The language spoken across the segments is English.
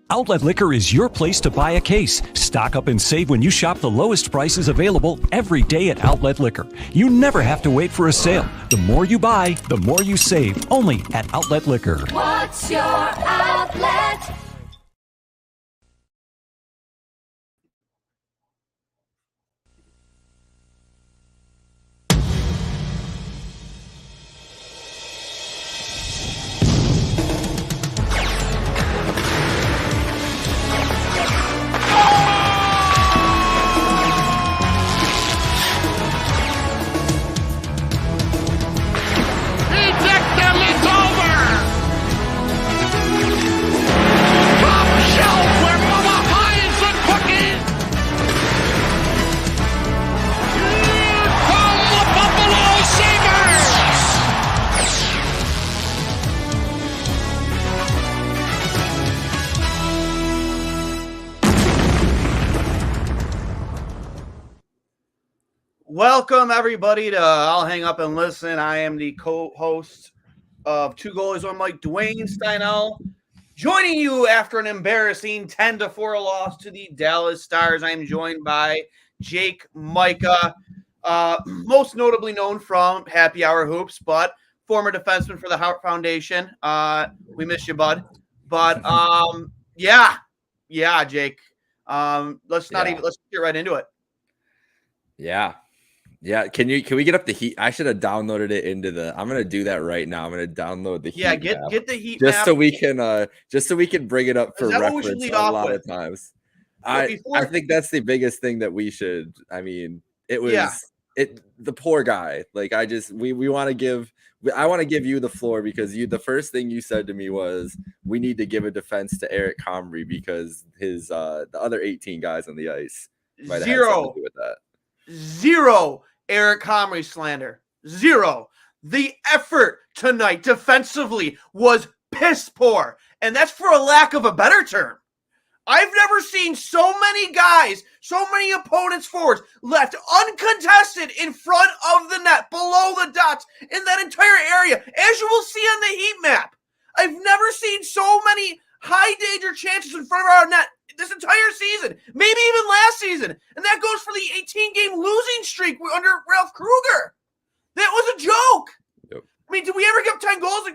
Outlet Liquor is your place to buy a case. Stock up and save when you shop the lowest prices available every day at Outlet Liquor. You never have to wait for a sale. The more you buy, the more you save. Only at Outlet Liquor. What's your outlet? Welcome, everybody, to I'll Hang Up and Listen. I am the co-host of Two Goalies, One Mike, Duane Steinel, joining you after an embarrassing 10-4 loss to the Dallas Stars. I am joined by Jake Micah, most notably known from Happy Hour Hoops, but former defenseman for the Hart Foundation. We miss you, bud. But yeah, Jake. Let's get right into it. Yeah, can we get up the heat? I should have downloaded it into I'm gonna do that right now. I'm gonna download the heat. Yeah, get the heat just map. so we can bring it up for reference a lot of times. I think that's the biggest thing that we should. I mean, it was the poor guy. Like I want to give you the floor because the first thing you said to me was we need to give a defense to Eric Comrie because his the other 18 guys on the ice might have had something to do with that. Zero Eric Comrie slander. Zero. The effort tonight defensively was piss poor. And that's for a lack of a better term. I've never seen so many guys, so many opponents' forwards left uncontested in front of the net, below the dots, in that entire area, as you will see on the heat map. I've never seen so many high danger chances in front of our net this entire season, maybe even last season. And that goes for the 18-game losing streak under Ralph Kruger. That was a joke. Yep. I mean, did we ever get 10 goals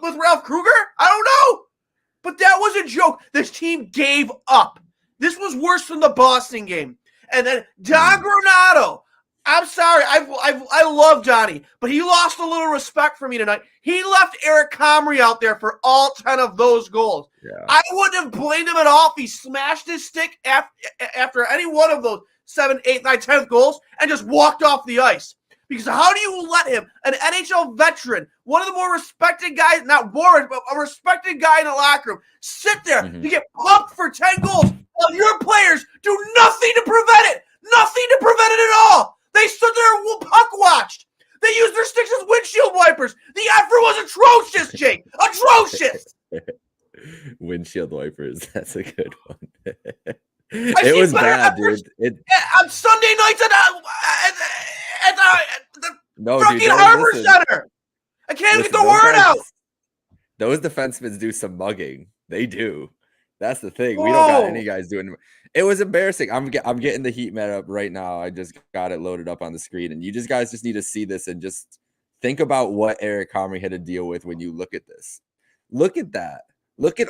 with Ralph Kruger? I don't know. But that was a joke. This team gave up. This was worse than the Boston game. And then Don Granato. I'm sorry. I love Johnny, but he lost a little respect for me tonight. He left Eric Comrie out there for all 10 of those goals. Yeah. I wouldn't have blamed him at all if he smashed his stick after any one of those 7, 8, 9, 10 goals and just walked off the ice. Because how do you let him, an NHL veteran, one of the more respected guys, not Warren, but a respected guy in the locker room, sit there to get pumped for 10 goals while your players do nothing to prevent it? Nothing to prevent it at all. They stood there and puck watched. They used their sticks as windshield wipers. The effort was atrocious, Jake. Atrocious. Windshield wipers. That's a good one. It was bad, dude. On Sunday nights at the fucking Harbor Center. I can't get the word out. Those defensemen do some mugging. They do. That's the thing. We don't got any guys doing. It was embarrassing. I'm getting the heat map up right now. I just got it loaded up on the screen, and you guys just need to see this and just think about what Eric Comrie had to deal with when you look at this. Look at that. Look at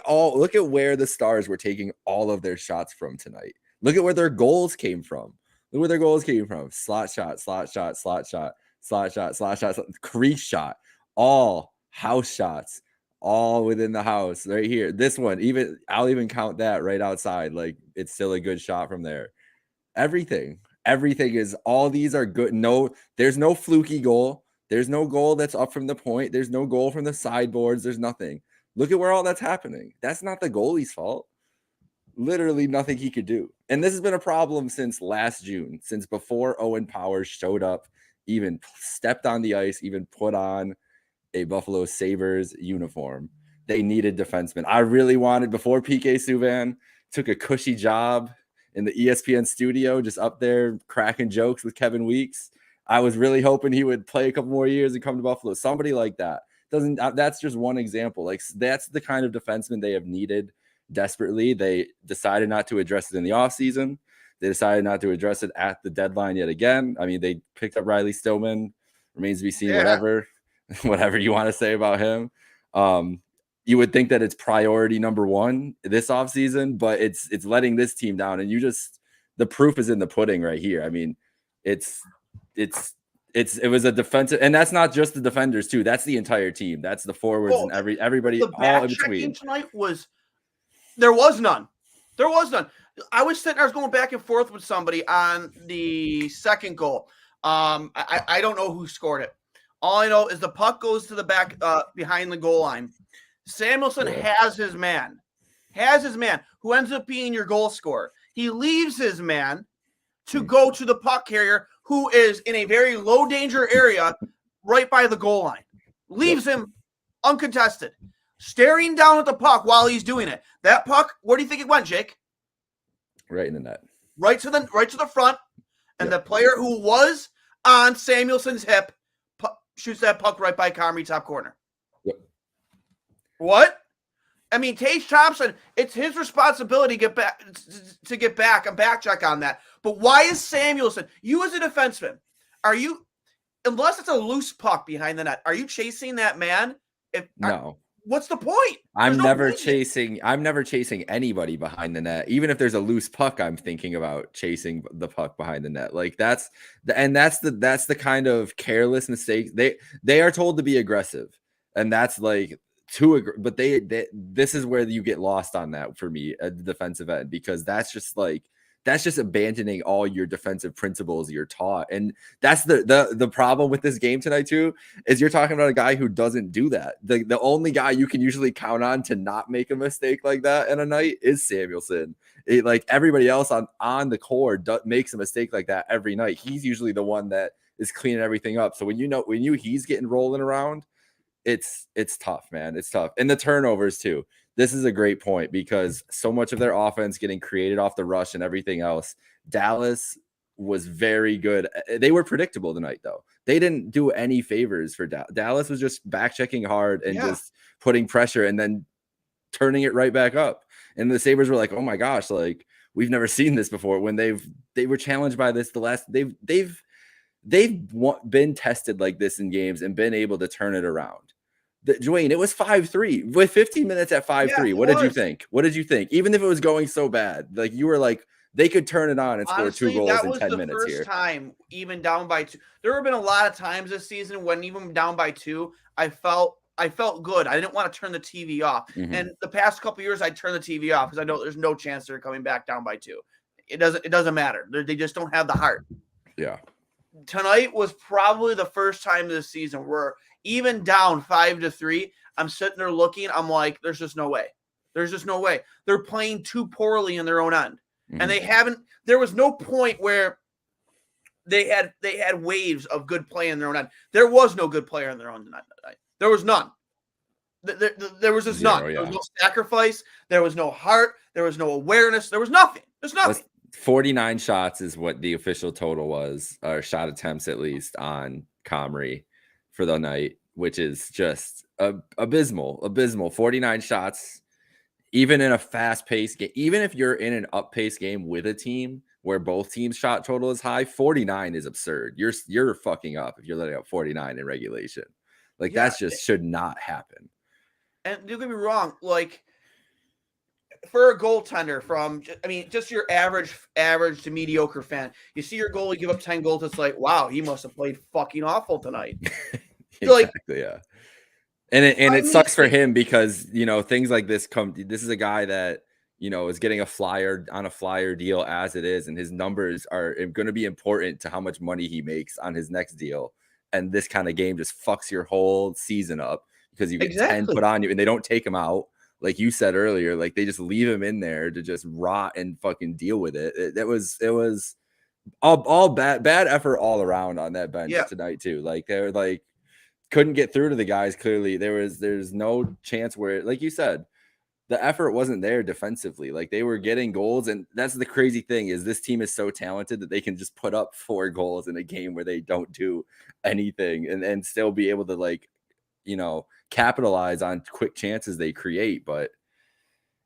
where the Stars were taking all of their shots from tonight. Look at where their goals came from. Look where their goals came from. Slot shot, slot shot, slot shot, slot shot, slot shot, crease shot, all house shots. All within the house right here. This one, I'll even count that right outside. Like it's still a good shot from there. Everything is all these are good. No, there's no fluky goal. There's no goal that's up from the point. There's no goal from the sideboards. There's nothing. Look at where all that's happening. That's not the goalie's fault. Literally nothing he could do. And this has been a problem since last June, since before Owen Powers showed up, even stepped on the ice, even put on a Buffalo Sabres uniform. They needed defensemen. I really wanted, before PK Subban took a cushy job in the ESPN studio, just up there cracking jokes with Kevin Weeks, I was really hoping he would play a couple more years and come to Buffalo. Somebody like that. That's just one example. Like that's the kind of defenseman they have needed desperately. They decided not to address it in the offseason. They decided not to address it at the deadline yet again. I mean, they picked up Riley Stillman. Remains to be seen, whatever you want to say about him. You would think that it's priority number one this offseason, but it's letting this team down. And the proof is in the pudding right here. I mean, it was a defensive, and that's not just the defenders too. That's the entire team. That's the forwards and everybody all in between. Tonight there was none. I was going back and forth with somebody on the second goal. I don't know who scored it. All I know is the puck goes to the back behind the goal line. Samuelsson has his man who ends up being your goal scorer. He leaves his man to go to the puck carrier who is in a very low danger area right by the goal line. Leaves him uncontested, staring down at the puck while he's doing it. That puck, where do you think it went, Jake? Right in the net. Right to the front. And the player who was on Samuelsson's hip shoots that puck right by Comrie top corner. Yep. What? I mean, Tage Thompson, it's his responsibility to get back and back check on that. But why is Samuelsson, you as a defenseman, unless it's a loose puck behind the net, are you chasing that man? No. What's the point? I'm never chasing anybody behind the net. Even if there's a loose puck, I'm thinking about chasing the puck behind the net. Like that's the kind of careless mistake. They are told to be aggressive, and that's like but this is where you get lost on that for me at the defensive end, because that's just abandoning all your defensive principles you're taught. And that's the problem with this game tonight too, is you're talking about a guy who doesn't do that. The only guy you can usually count on to not make a mistake like that in a night is Samuelsson. Like everybody else on the core makes a mistake like that every night. He's usually the one that is cleaning everything up. So when he's getting rolling around, it's tough, man. It's tough. And the turnovers too. This is a great point, because so much of their offense getting created off the rush and everything else. Dallas was very good. They were predictable tonight, though. They didn't do any favors for Dallas. Dallas was just back checking hard and just putting pressure and then turning it right back up. And the Sabres were like, oh my gosh, like we've never seen this before. When they were challenged by this they've been tested like this in games and been able to turn it around. Duane, it was 5-3 with 15 minutes at 5-3. What did you think? Even if it was going so bad, like you were like, they could turn it on and score 2 goals in 10 minutes here. That was the first time, even down by 2. There have been a lot of times this season when even down by 2, I felt good. I didn't want to turn the TV off. Mm-hmm. And the past couple of years, I turned the TV off because I know there's no chance they're coming back down by 2. It doesn't matter. They just don't have the heart. Yeah. Tonight was probably the first time this season where even down 5-3, I'm sitting there looking. I'm like, there's just no way. They're playing too poorly in their own end. Mm-hmm. And there was no point where they had waves of good play in their own end. There was no good player in their own end tonight. There was none. There was just none. There was no sacrifice. There was no heart. There was no awareness. There was nothing. There's nothing. 49 shots is what the official total was, or shot attempts at least, on Comrie for the night, which is just abysmal. 49 shots, even in a fast-paced game. Even if you're in an up-paced game with a team where both teams' shot total is high, 49 is absurd. You're fucking up if you're letting up 49 in regulation. Like that's just should not happen. And don't get me wrong, like for a goaltender just your average to mediocre fan, you see your goalie give up 10 goals, it's like, wow, he must have played fucking awful tonight. Exactly, yeah. And it sucks for him because, things like this this is a guy that, is getting a flyer deal as it is, and his numbers are going to be important to how much money he makes on his next deal. And this kind of game just fucks your whole season up because you get 10 put on you and they don't take him out. Like you said earlier, like they just leave him in there to just rot and fucking deal with it. It was all bad effort all around on that bench tonight too. Like they're like couldn't get through to the guys. Clearly there's no chance where, like you said, the effort wasn't there defensively. Like they were getting goals, and that's the crazy thing is this team is so talented that they can just put up 4 goals in a game where they don't do anything and still be able to capitalize on quick chances they create. But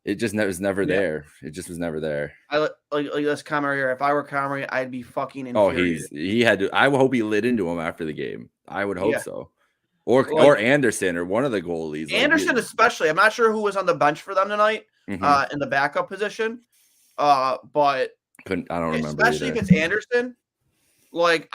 It just was never there. It just was never there. I like this Comrie here. If I were Comrie, I'd be fucking Oh, infuriated. he had to. I hope he lit into him after the game. I would hope Yeah. so. Or Like, Anderson or one of the goalies. Anderson especially. I'm not sure who was on the bench for them tonight in the backup position. But I don't remember. Especially if it's Anderson. Like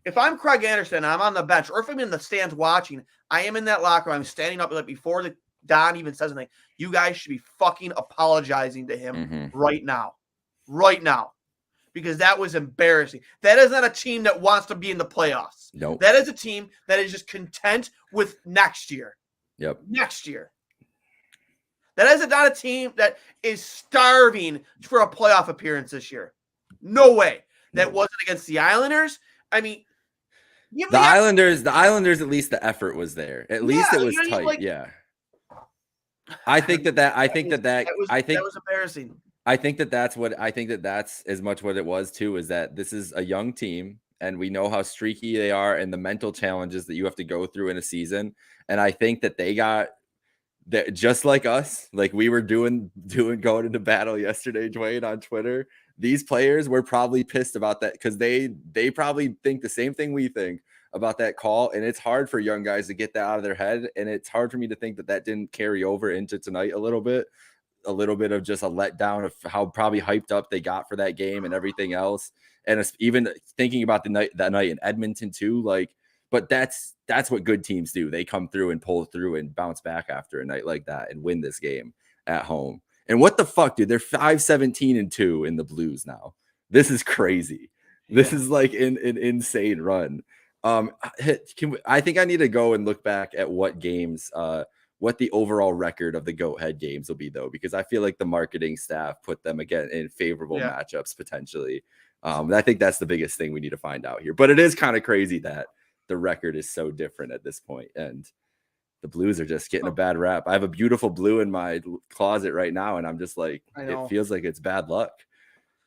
if I'm Craig Anderson, I'm on the bench, or if I'm in the stands watching, I am in that locker room. I'm standing up like before Don even says anything. You guys should be fucking apologizing to him right now. Right now. Because that was embarrassing. That is not a team that wants to be in the playoffs. Nope. That is a team that is just content with next year. Yep. Next year. That is not a team that is starving for a playoff appearance this year. No way. That wasn't against the Islanders. I mean, the Islanders, at least the effort was there. At least it was tight. Yeah. I think that was embarrassing. I think that's as much what it was too, is that this is a young team and we know how streaky they are and the mental challenges that you have to go through in a season. And I think that they got that just like us, like we were doing going into battle yesterday, Duane, on Twitter. These players were probably pissed about that because they probably think the same thing we think about that call. And it's hard for young guys to get that out of their head. And it's hard for me to think that didn't carry over into tonight a little bit of just a letdown of how probably hyped up they got for that game and everything else. And it's even thinking about that night in Edmonton too, like, but that's what good teams do. They come through and pull through and bounce back after a night like that and win this game at home. And what the fuck, dude? They're 5-17-2 in the Blues now. This is crazy. This is like an insane run. I think I need to go and look back at what games, what the overall record of the Goat Head games will be, though, because I feel like the marketing staff put them again in favorable matchups potentially. I think that's the biggest thing we need to find out here. But it is kind of crazy that the record is so different at this point, and the Blues are just getting a bad rap. I have a beautiful blue in my closet right now, and I'm just like, it feels like it's bad luck.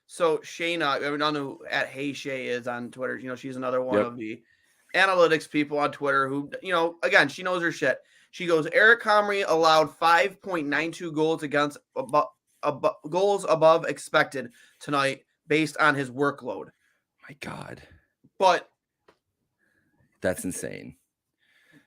So Shayna, I don't know who at Hey Shay is on Twitter. You know, she's another one of the analytics people on Twitter who, you know, again, she knows her shit. She goes, Eric Comrie allowed 5.92 goals against goals above expected tonight based on his workload. My God. But that's insane.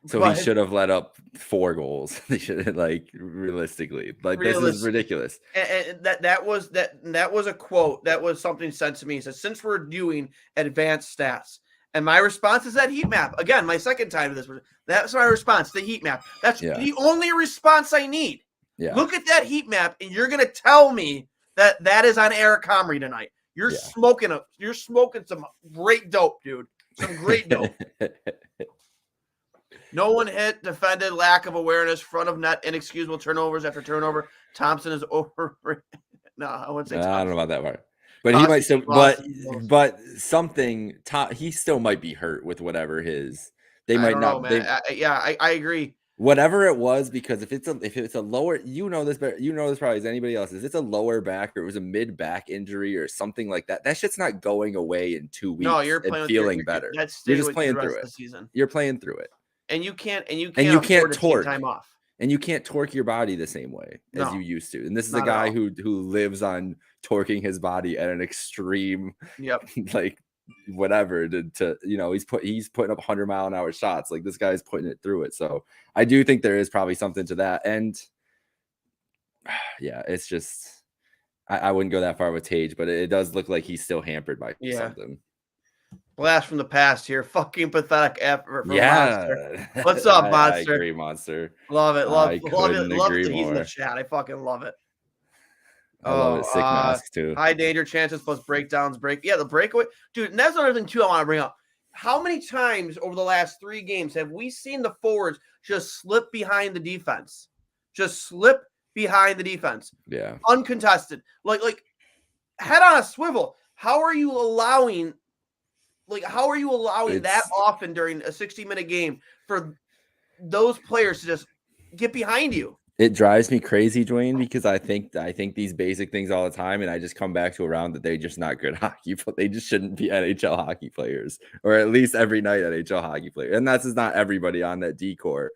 So he should have let up 4 goals. They should, like, realistically. This is ridiculous. And that was a quote. That was something sent to me. It says, since we're doing advanced stats. And my response is that heat map. Again, my second time to this. That's my response, the heat map. That's the only response I need. Yeah. Look at that heat map, and you're going to tell me that is on Eric Comrie tonight. You're smoking some great dope, dude. Some great dope. No one hit, defended, lack of awareness, front of net, inexcusable turnovers after turnover. Thompson is over. No, I wouldn't say Thompson. I don't know about that part. But he might still, but something, he still might be hurt with whatever his, they might not. I agree. Whatever it was, because if it's a lower, you know this probably as anybody else is, it's a lower back or it was a mid back injury or something like that. That shit's not going away in 2 weeks. No, you're playing feeling better. You're just playing through it. You're playing through it. And you can't torque time off. And you can't torque your body the same way as you used to. And this is a guy who lives on torquing his body at an extreme, like whatever to you know, he's putting up 100-mile-an-hour shots. Like, this guy's putting it through it. So I do think there is probably something to that. And yeah, it's just, I wouldn't go that far with Tage, but it does look like he's still hampered by something. Blast from the past here. Fucking pathetic effort from Monster. What's up, Monster? I agree, Monster. Love it. Love it. Love that he's in the chat. I fucking love it. I love it. Sick mask, too. High danger chances plus breakdowns. The breakaway. Dude, and that's another thing, too, I want to bring up. How many times over the last 3 games have we seen the forwards just slip behind the defense? Yeah. Uncontested. Like head on a swivel. How are you allowing that often during a 60-minute game for those players to just get behind you? It drives me crazy, Duane, because I think these basic things all the time, and I just come back to around that they're just not good hockey. They just shouldn't be NHL hockey players, or at least every night NHL hockey player. And that's just not everybody on that D-core.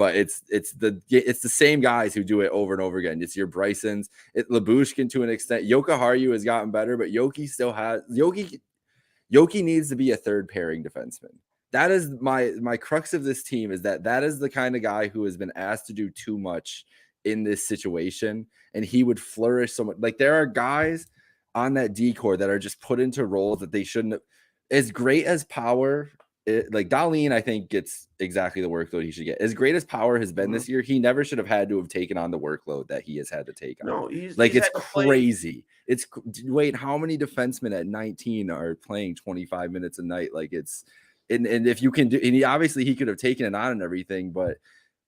but it's the same guys who do it over and over again. It's your Brysons, Labushkin to an extent. Jokiharju has gotten better, but Yoki still has Yoki needs to be a third pairing defenseman. That is my crux of this team, is that is the kind of guy who has been asked to do too much in this situation, and he would flourish so much. Like, there are guys on that D-core that are just put into roles that they shouldn't have. As great as Power, like Dahlin, I think gets exactly the workload he should get. As great as Power has been this year, he never should have had to have taken on the workload that he has had to take on. No, he's it's crazy. Wait, how many defensemen at 19 are playing 25 minutes a night? Like, it's and if you can do, and he could have taken it on and everything, but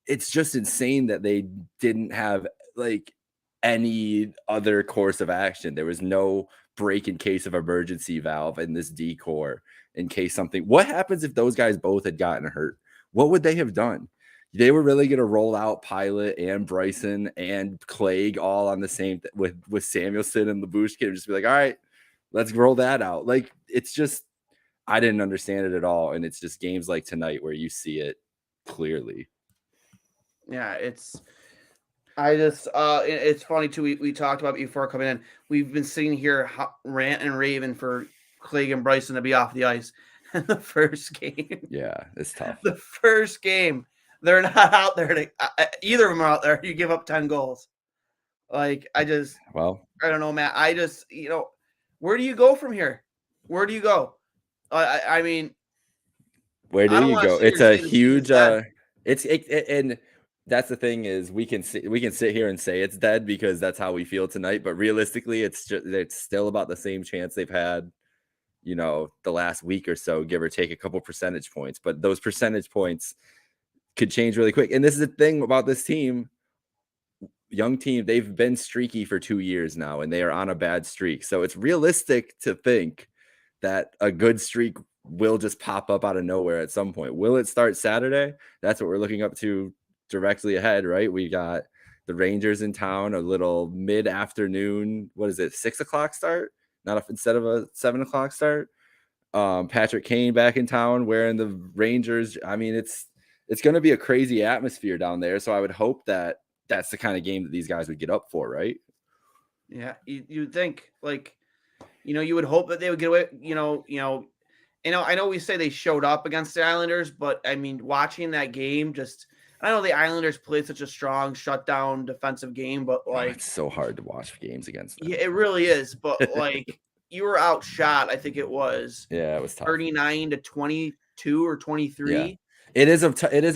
it's just insane that they didn't have like any other course of action. There was no break in case of emergency valve in this D-core in case something. What happens if those guys both had gotten hurt? What would they have done? They were really going to roll out Pilot and Bryson and Clegg all on the same with Samuelson and Labushkin and just be like, all right, let's roll that out. Like, it's just, I didn't understand it at all. And it's just games like tonight where you see it clearly. Yeah, it's funny too. We talked about before coming in. We've been sitting here rant and raving for Clegg and Bryson to be off the ice in the first game. Yeah, it's tough. The first game, they're not out there to either of them are out there. You give up 10 goals. Like, I don't know, Matt. Where do you go from here? Where do you go? I mean, where do you go? It's a huge. And that's the thing, is we can sit here and say it's dead because that's how we feel tonight. But realistically, it's still about the same chance they've had, the last week or so, give or take a couple percentage points. But those percentage points could change really quick. And this is the thing about this team, young team. They've been streaky for 2 years now, and they are on a bad streak. So it's realistic to think that a good streak will just pop up out of nowhere at some point. Will it start Saturday? That's what we're looking up to directly ahead, right? We got the Rangers in town, a little mid-afternoon, 6 o'clock start? Instead of a 7 o'clock start. Patrick Kane back in town wearing the Rangers. I mean, it's going to be a crazy atmosphere down there. So I would hope that that's the kind of game that these guys would get up for, right? Yeah, you'd think, like, you would hope that they would get away. I know we say they showed up against the Islanders, but I mean, watching that game, I know the Islanders played such a strong shutdown defensive game, but it's so hard to watch games against them. Yeah, it really is. But like, you were outshot. I think it was. Yeah, it was tough. 39-22 or 23. Yeah. It is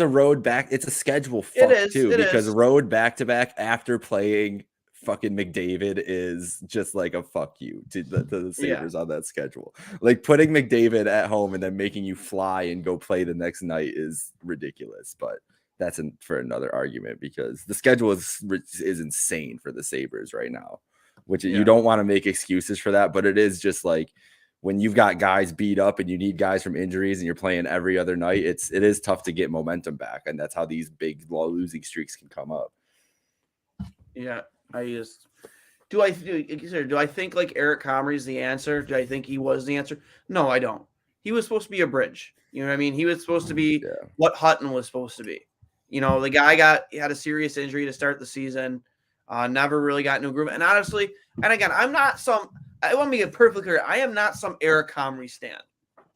a road back. It's a schedule fuck because road back to back after playing fucking McDavid is just like a fuck you to the Sabres on that schedule. Like, putting McDavid at home and then making you fly and go play the next night is ridiculous. But that's for another argument, because the schedule is insane for the Sabres right now, which you don't want to make excuses for that. But it is just like, when you've got guys beat up and you need guys from injuries and you're playing every other night, it is tough to get momentum back. And that's how these big losing streaks can come up. Yeah. Do I think like Eric Comrie is the answer? Do I think he was the answer? No, I don't. He was supposed to be a bridge. You know what I mean? He was supposed to be what Hutton was supposed to be. The guy had a serious injury to start the season, never really got into a groove. And honestly, and again, I want to get perfectly clear. I am not some Eric Comrie stan.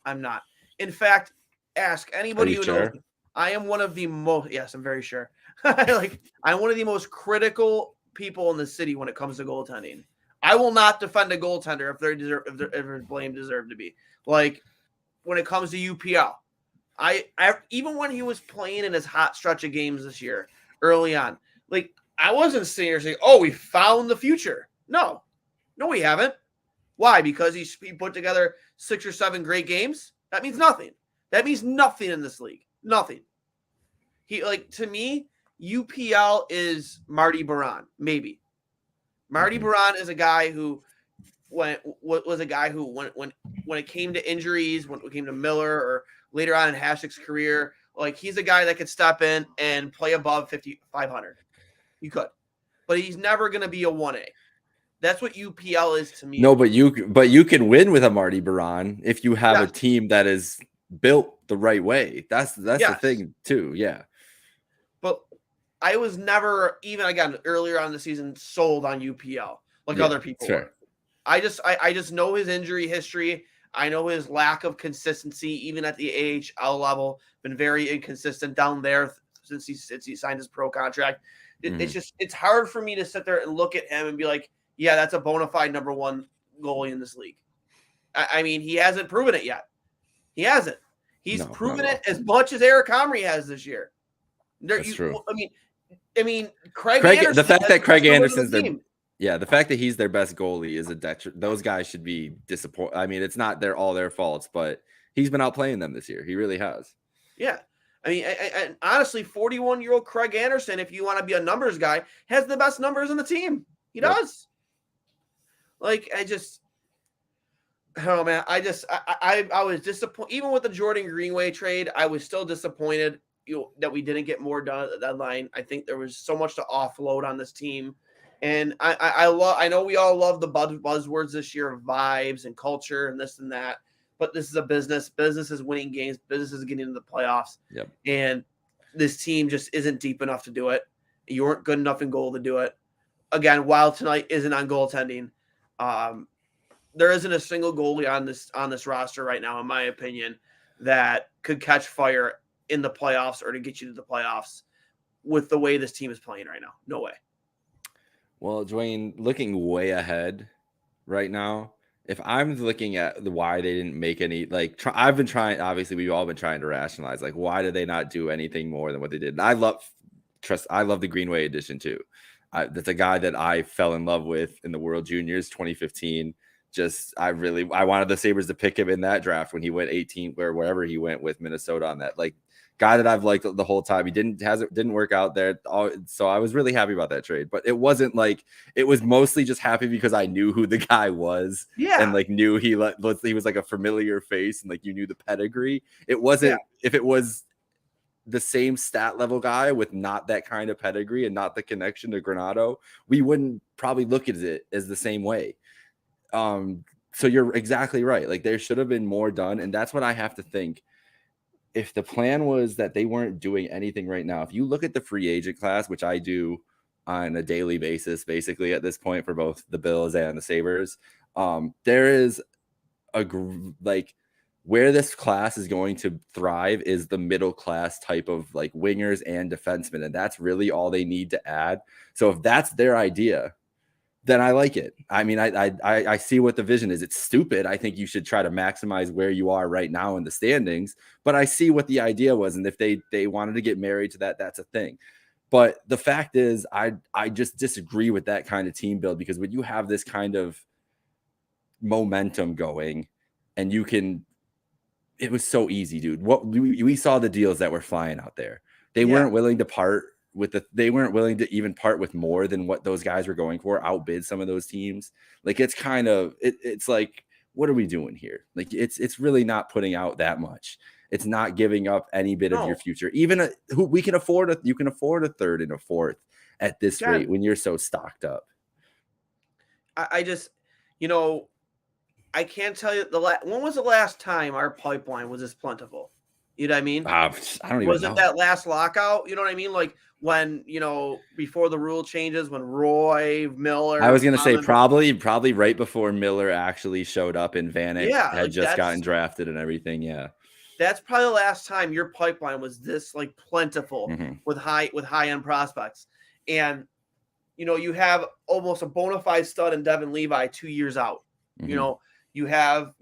I'm not. In fact, ask anybody who knows me. I am one of the most, yes, I'm very sure. I'm one of the most critical people in the city when it comes to goaltending. I will not defend a goaltender if blame deserved to be. Like, when it comes to UPL, I even when he was playing in his hot stretch of games this year, early on, like, I wasn't sitting here saying, "Oh, we found the future." No, we haven't. Why? Because he put together 6 or 7 great games. That means nothing. That means nothing in this league. Nothing. To me, UPL is Marty Baron, maybe. Marty Baron is a guy who when it came to injuries, when it came to Miller or later on in Hasek's career, like, he's a guy that could step in and play above 500. You could. But he's never going to be a 1A. That's what UPL is to me. No, but you can win with a Marty Baron if you have a team that is built the right way. That's the thing too. Yeah. But I was never, even again earlier on in the season, sold on UPL like other people were. I just know his injury history. I know his lack of consistency, even at the AHL level, been very inconsistent down there since he signed his pro contract. It's hard for me to sit there and look at him and be like, yeah, that's a bona fide number one goalie in this league. I mean, he hasn't proven it yet. He hasn't. He's proven it as much as Eric Comrie has this year. That's true. I mean, Craig Anderson. The fact that Craig Anderson's the fact that he's their best goalie is a detriment. Those guys should be disappointed. I mean, it's not all their faults, but he's been outplaying them this year. He really has. Yeah. I mean, and honestly, 41-year-old Craig Anderson, if you want to be a numbers guy, has the best numbers on the team. He does. Like, I don't know, man. I was disappointed. Even with the Jordan Greenway trade, I was still disappointed that we didn't get more done at the deadline. I think there was so much to offload on this team. And I know we all love the buzzwords this year of vibes and culture and this and that, but this is a business. Business is winning games. Business is getting into the playoffs. Yep. And this team just isn't deep enough to do it. You weren't good enough in goal to do it. Again, Wild tonight isn't on goaltending. There isn't a single goalie on this roster right now, in my opinion, that could catch fire in the playoffs or to get you to the playoffs with the way this team is playing right now. No way. Well, Duane, looking way ahead right now, if I'm looking at why they didn't make any, I've been trying, obviously we've all been trying to rationalize, why did they not do anything more than what they did? And I love the Greenway edition too. That's a guy that I fell in love with in the World Juniors 2015. I wanted the Sabres to pick him in that draft when he went 18, wherever he went with Minnesota on that. Guy that I've liked the whole time. He didn't work out there. So I was really happy about that trade, but it wasn't it was mostly just happy because I knew who the guy was. Yeah. And knew he was like a familiar face and you knew the pedigree. It wasn't, if it was the same stat level guy with not that kind of pedigree and not the connection to Granato, we wouldn't probably look at it as the same way. So you're exactly right. There should have been more done. And that's what I have to think. If the plan was that they weren't doing anything right now, if you look at the free agent class, which I do on a daily basis, basically at this point for both the Bills and the Sabres, there is where this class is going to thrive is the middle class type of wingers and defensemen. And that's really all they need to add. So if that's their idea, then I like it. I mean, I see what the vision is. It's stupid. I think you should try to maximize where you are right now in the standings, but I see what the idea was. And if they wanted to get married to that, that's a thing. But the fact is, I just disagree with that kind of team build, because when you have this kind of momentum going and it was so easy, dude. What we saw the deals that were flying out there. They weren't willing to part they weren't willing to even part with more than what those guys were going for, outbid some of those teams. It's kind of, it's what are we doing here? It's really not putting out that much. It's not giving up any bit of your future. Even you can afford a third and a fourth at this rate when you're so stocked up. I just, I can't tell you when was the last time our pipeline was this plentiful? You know what I mean? I don't even know. Was it that last lockout? You know what I mean? When, before the rule changes, when Roy, Miller. I was going to say probably right before Miller actually showed up and Vanek had just gotten drafted and everything. Yeah. That's probably the last time your pipeline was this plentiful with high end prospects. And, you have almost a bona fide stud in Devin Levi 2 years out. You have,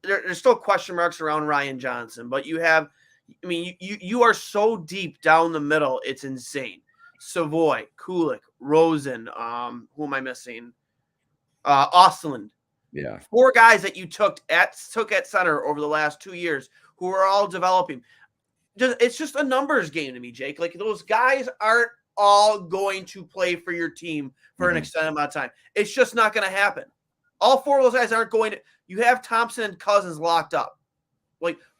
there's still question marks around Ryan Johnson, but you have, you are so deep down the middle. It's insane. Savoy, Kulik, Rosen, who am I missing? Ostland. Yeah. 4 guys that you took at center over the last 2 years who are all developing. It's just a numbers game to me, Jake. Those guys aren't all going to play for your team for an extended amount of time. It's just not going to happen. All 4 of those guys aren't going to. You have Thompson and Cousins locked up.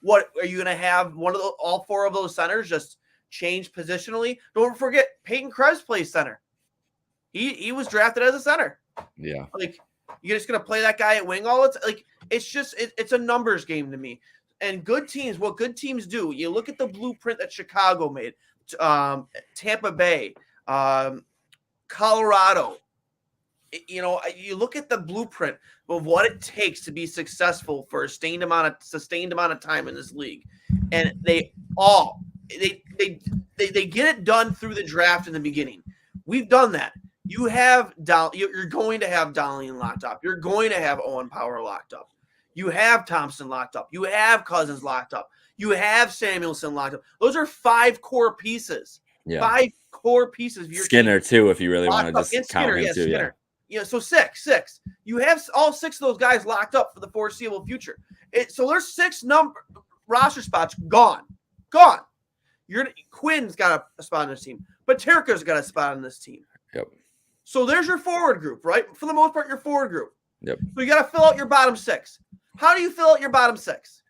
What are you going to have? All 4 of those centers just change positionally? Don't forget, Peyton Krebs plays center. He was drafted as a center. Yeah. You're just going to play that guy at wing all it's a numbers game to me. And good teams, what good teams do, you look at the blueprint that Chicago made, Tampa Bay, Colorado. You look at the blueprint of what it takes to be successful for a sustained amount of time in this league, and they get it done through the draft in the beginning. We've done that. You're going to have Donnelly locked up. You're going to have Owen Power locked up. You have Thompson locked up. You have Cousins locked up. You have Samuelson locked up. Those are 5 core pieces. Yeah. 5 core pieces of your Skinner team. too, if you really want to just count Skinner, him too. Skinner. So 6. You have all 6 of those guys locked up for the foreseeable future. So there's 6 roster spots gone. Quinn's got a spot on this team, but Terka's got a spot on this team. Yep. So there's your forward group, right? For the most part, your forward group. Yep. So you got to fill out your bottom 6. How do you fill out your bottom 6?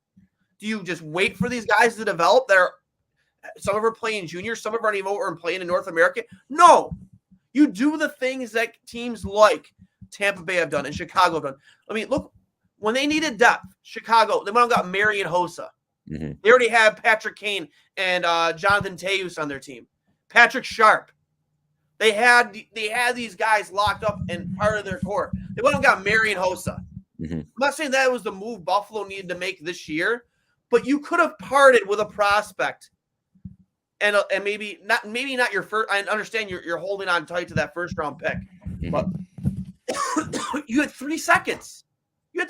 Do you just wait for these guys to develop? Some of them are playing junior, some of them aren't even over and playing in North America. No. You do the things that teams like Tampa Bay have done and Chicago have done. I mean, look, when they needed depth, Chicago, they went and got Marian Hossa. Mm-hmm. They already had Patrick Kane and Jonathan Teus on their team. Patrick Sharp. They had these guys locked up and part of their core. They went and got Marian Hossa. Mm-hmm. I'm not saying that was the move Buffalo needed to make this year, but you could have parted with a prospect. And maybe not your first. I understand you're holding on tight to that first round pick, but you had 3 seconds. You're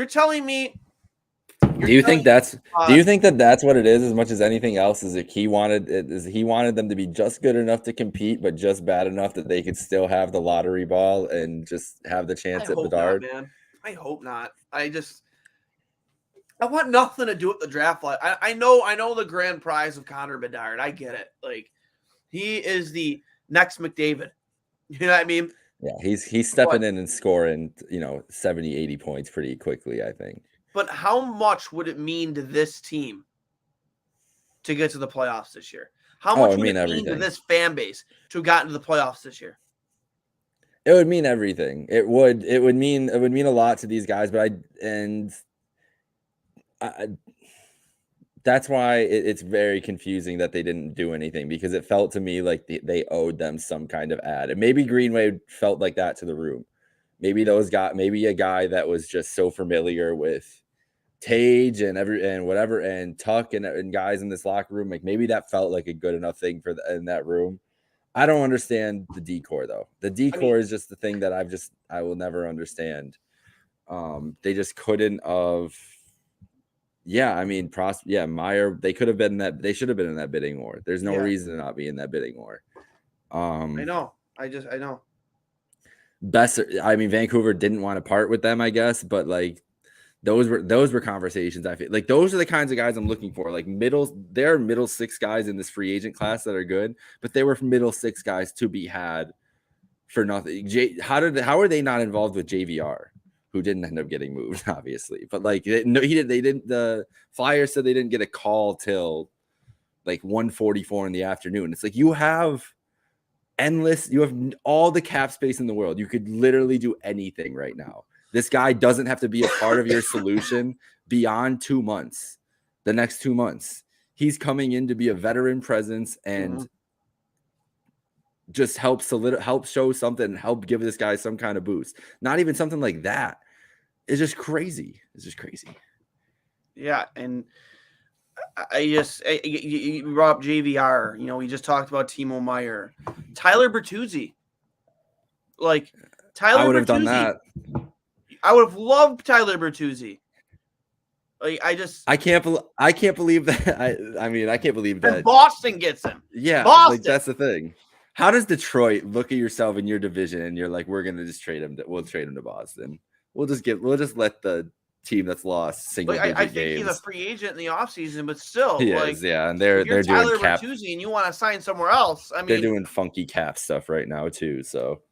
telling me. Do you think that's what it is as much as anything else? Is he wanted them to be just good enough to compete, but just bad enough that they could still have the lottery ball and just have the chance at Bedard? Not, man. I hope not. I want nothing to do with the draft. I know the grand prize of Connor Bedard. I get it. Like, he is the next McDavid. You know what I mean? Yeah, he's stepping in and scoring, 70, 80 points pretty quickly, I think. But how much would it mean to this team to get to the playoffs this year? How much would it mean to this fan base to have gotten to the playoffs this year? It would mean everything. It would mean a lot to these guys, but that's why it's very confusing that they didn't do anything, because it felt to me like they owed them some kind of ad. And maybe Greenway felt like that to the room. Maybe a guy that was just so familiar with Tage and whatever and Tuck and guys in this locker room, like maybe that felt like a good enough thing in that room. I don't understand the decor though. The decor is just the thing that I will never understand. They just couldn't have. Yeah, I mean, Meyer. They could have been that. They should have been in that bidding war. There's no reason to not be in that bidding war. I know. I know. Vancouver didn't want to part with them, I guess, but like those were conversations. I feel like those are the kinds of guys I'm looking for. Like there are middle 6 guys in this free agent class that are good, but they were middle 6 guys to be had for nothing. How are they not involved with JVR? Who didn't end up getting moved, obviously. But like they didn't. The Flyers said they didn't get a call till like 1:44 in the afternoon. It's like you have all the cap space in the world. You could literally do anything right now. This guy doesn't have to be a part of your solution beyond 2 months. The next 2 months, he's coming in to be a veteran presence and just help show something, help give this guy some kind of boost. Not even something like that. It's just crazy. Yeah, and you brought up JVR. We just talked about Timo Meyer, Tyler Bertuzzi. I would have done that. I would have loved Tyler Bertuzzi. I can't believe that. I can't believe that Boston gets him. Yeah, Boston. That's the thing. How does Detroit look at yourself in your division and you're like, we're gonna just trade him? We'll trade him to Boston. We'll just let the team that's lost single-digit I think games. he's a free agent in the offseason, but still, he is, yeah. And they're doing Tyler cap. Bertuzzi and you want to sign somewhere else. They're doing funky cap stuff right now too. So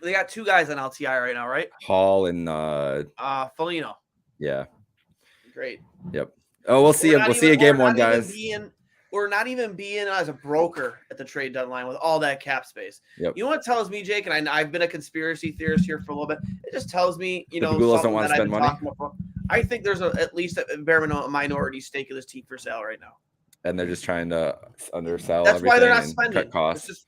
they got 2 guys on LTI right now, right? Hall and Foligno. Yeah. Great. Yep. Oh, we'll see a game 1, guys. We're not even being as a broker at the trade deadline with all that cap space. Yep. You know what it tells me, Jake? And I've been a conspiracy theorist here for a little bit. It just tells me, the Pagulas don't want to spend money. I think there's at least a bare minimum minority stake of this team for sale right now. and they're just trying to undersell That's why they're not everything and spending. cut costs.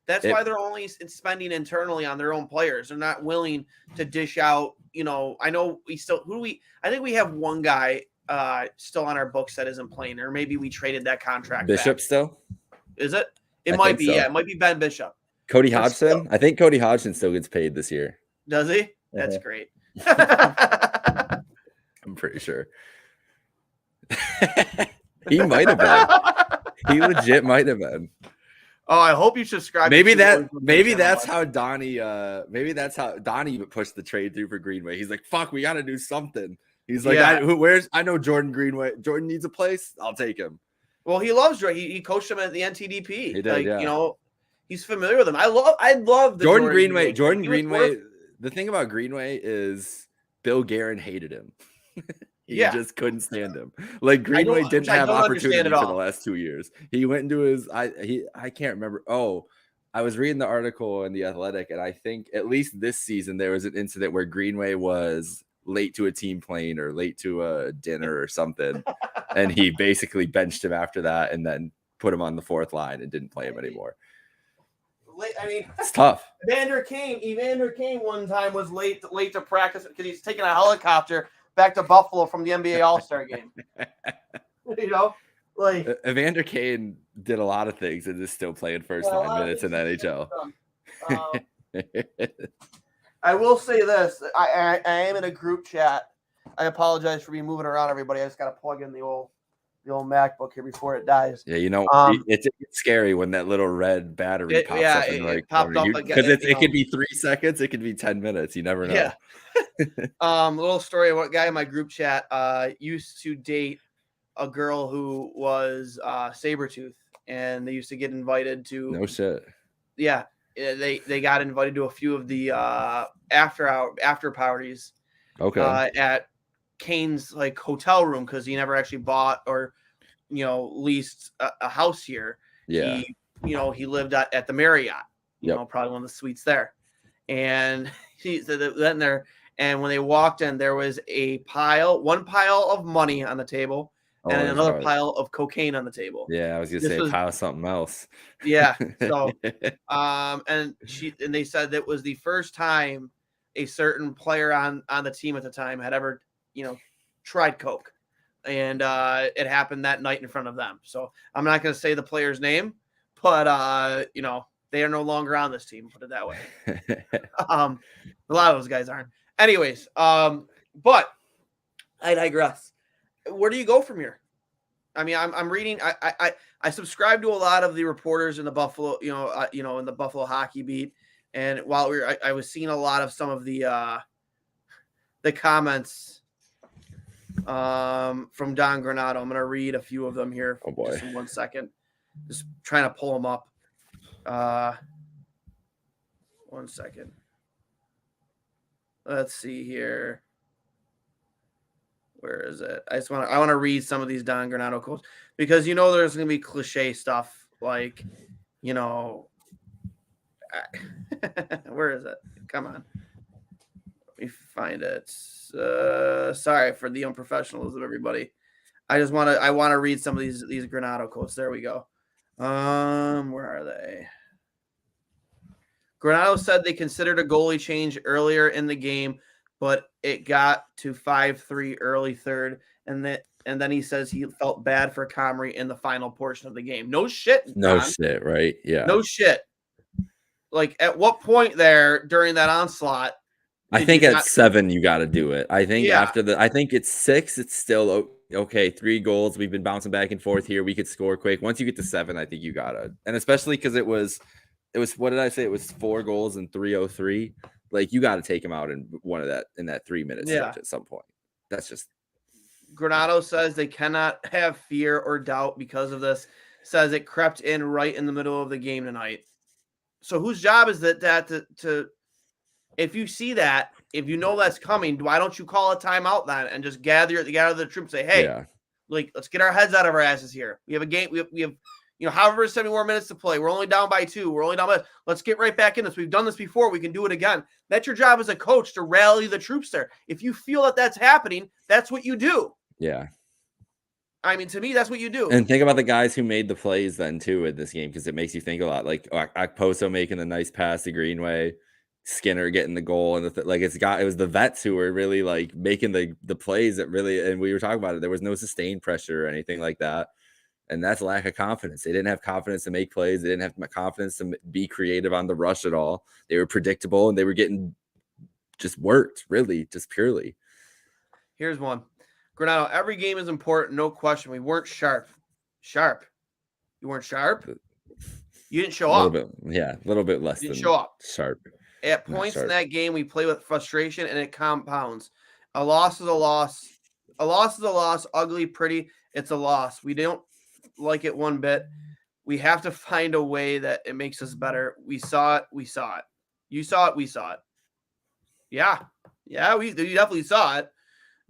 That's why they're only spending internally on their own players. They're not willing to dish out. I know I think we have one guy still on our books that isn't playing, or maybe we traded that contract. Bishop back. still? Is it? It I might be. think so. Yeah, it might be Ben Bishop. Cody Hodgson? I think Cody Hodgson still gets paid this year. Does he? That's great. I'm pretty sure. He might have been. He legit might have been. Oh, I hope you subscribe. Maybe that's how Donnie pushed the trade through for Greenway. He's like, "Fuck, we got to do something." He's like, I know Jordan Greenway. Jordan needs a place. I'll take him. Well, he loves Jordan. He coached him at the NTDP. He did, yeah. He's familiar with him. I love the Jordan Greenway. Jordan Greenway. The thing about Greenway is Bill Guerin hated him. He just couldn't stand him. Like Greenway didn't have opportunity for the last 2 years. He went into his I can't remember. Oh, I was reading the article in The Athletic, and I think at least this season there was an incident where Greenway was late to a team plane or late to a dinner or something, and he basically benched him after that and then put him on the fourth line and didn't play him anymore. I mean, it's tough. Evander Kane one time was late to practice because he's taking a helicopter back to Buffalo from the NBA All-Star game. Evander Kane did a lot of things and is still playing first line minutes in the NHL. I will say this: I am in a group chat. I apologize for being moving around, everybody. I just got to plug in the old MacBook here before it dies. Yeah, it's scary when that little red battery pops up. It popped up because it could be 3 seconds, it could be 10 minutes. You never know. Yeah. Little story. What guy in my group chat used to date a girl who was Sabretooth, and they used to get invited to. No shit. Yeah, they got invited to a few of the after parties. Okay. At Kane's hotel room because he never actually bought or leased a house here. Yeah. He lived at the Marriott. Probably one of the suites there, and he said that then there. And when they walked in, there was one pile of money on the table, and another pile of cocaine on the table. Yeah, I was gonna say pile something else. Yeah. So, and they said that was the first time a certain player on the team at the time had ever, tried coke, and it happened that night in front of them. So I'm not going to say the player's name, but they are no longer on this team. Put it that way. A lot of those guys aren't. Anyways, but I digress. Where do you go from here? I mean, I'm reading. I subscribe to a lot of the reporters in the Buffalo, in the Buffalo hockey beat. And while I was seeing a lot of some of the comments from Don Granato. I'm going to read a few of them here. Oh boy. Just in 1 second. Just trying to pull them up. 1 second. Let's see here. Where is it? I want to read some of these Don Granato quotes because there's going to be cliche stuff like, where is it? Come on. Let me find it. Sorry for the unprofessionalism, everybody. I want to read some of these Granato quotes. There we go. Where are they? Granato said they considered a goalie change earlier in the game, but it got to 5-3 early third, and then he says he felt bad for Comrie in the final portion of the game. No shit. No shit, right? Yeah. No shit. At what point there during that onslaught? I think at 7 you got to do it. I think I think it's 6. It's still okay. 3 goals. We've been bouncing back and forth here. We could score quick. Once you get to 7, I think you gotta, and especially because it was what did I say? It was 4 goals in 3:03. You got to take him out in that 3 minute stretch at some point. That's just. Granato says they cannot have fear or doubt because of this. Says it crept in right in the middle of the game tonight. So whose job is that to if you see that, if you know that's coming, why don't you call a timeout then and just gather the troops, say, hey, let's get our heads out of our asses here. We have a game. We have however 70 more minutes to play. We're only down by 2. We're only down by. Let's get right back in this. We've done this before. We can do it again. That's your job as a coach to rally the troops there. If you feel that that's happening, that's what you do. Yeah. I mean, to me, that's what you do. And think about the guys who made the plays then too in this game, because it makes you think a lot. Like Akposo making the nice pass to Greenway, Skinner getting the goal, and it was the vets who were really like making the plays that really. And we were talking about it. There was no sustained pressure or anything like that, and that's lack of confidence. They didn't have confidence to make plays. They didn't have confidence to be creative on the rush at all. They were predictable, and they were getting just worked really, just purely. Here's one. Granado, every game is important, no question. We weren't sharp. Sharp. You weren't sharp? You didn't show up. A little bit less You didn't than show up. sharp. At points in that game, we play with frustration, and it compounds. A loss is a loss. A loss is a loss. Ugly, pretty, it's a loss. We don't like it one bit. We have to find a way that it makes us better. We saw it. We saw it. You saw it. We saw it. Yeah. Yeah, we definitely saw it.